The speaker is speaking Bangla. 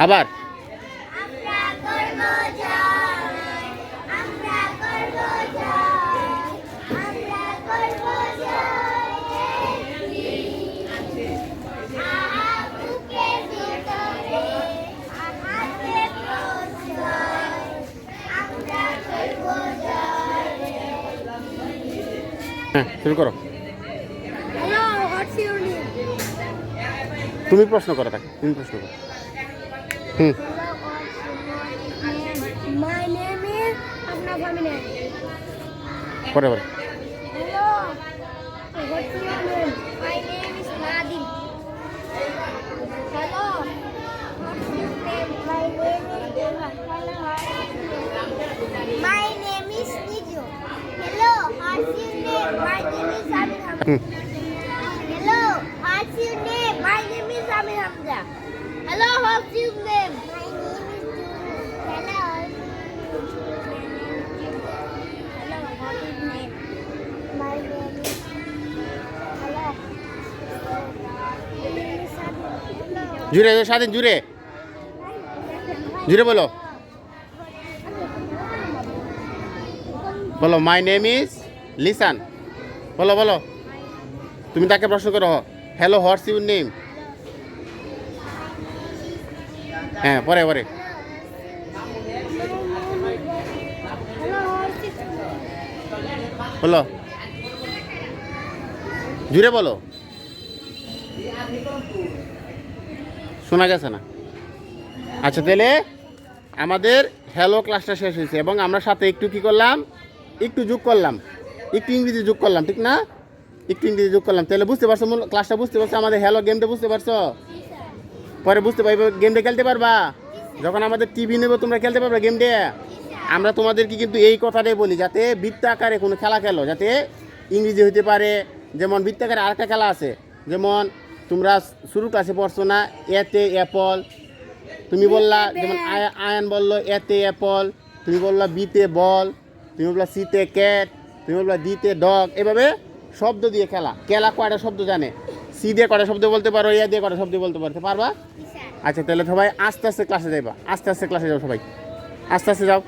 আবার হ্যাঁ শুরু করো। তুমি প্রশ্ন করো তাকে, তুমি প্রশ্ন করো। হুম My name is Apna family. পরে পরে Hello. What's your name? My name is Nadim. Hello. What's your name? My name is Devan. Hello. My name is Nijo. Hello. What's your name? My name is Amir Hamza. Hello. What's your name? My name is Amir Hamza. Hello. What's your name? My name is June. Hello. Hello. What is your name? My name is Hello. My name is Sabi. Hello. জুড়ে স্বাধীন, জুড়ে জুড়ে বলো, বলো মাই নেম ইজ লিসান। বলো বলো, তুমি তাকে প্রশ্ন করো, হ্যালো হোয়াটস ইউর নেম। হ্যাঁ পরে পরে বলো, জুড়ে বলো, শোনা গেছে না। আচ্ছা তাহলে আমাদের হ্যালো ক্লাসটা শেষ হয়েছে এবং আমরা সাথে একটু কি করলাম, একটু যোগ করলাম, একটু ইংরেজি যোগ করলাম, ঠিক না? একটু ইংরেজি যোগ করলাম। তাহলে বুঝতে পারছো, মূল ক্লাসটা বুঝতে পারছো, আমাদের হ্যালো গেমটা বুঝতে পারছো? পরে বুঝতে পারবে, গেমটা খেলতে পারবা যখন আমাদের টিভি নেবো, তোমরা খেলতে পারবে গেমটা। আমরা তোমাদেরকে কিন্তু এই কথাটাই বলি, যাতে বৃত্তাকারে কোনো খেলা খেলো, যাতে ইংরেজি হইতে পারে। যেমন বৃত্তাকারে আরেকটা খেলা আছে, যেমন তোমরা শুরু ক্লাসে পড়ছো না, এতে অ্যাপল, তুমি বললা, যেমন আয়ান বললো এতে অ্যাপল, তুমি বললা বিতে বল, তুমি বললা সিতে ক্যাট, তুমি বললা ডিতে ডগ। এভাবে শব্দ দিয়ে খেলা। খেলা কয়টা শব্দ জানে? সি দিয়ে কয়টা শব্দ বলতে পারো, এ দিয়ে কয়টা শব্দ বলতে পারবা? আচ্ছা তাহলে সবাই আস্তে আস্তে ক্লাসে যাইবা, আস্তে আস্তে ক্লাসে যাও, সবাই আস্তে আস্তে যাও।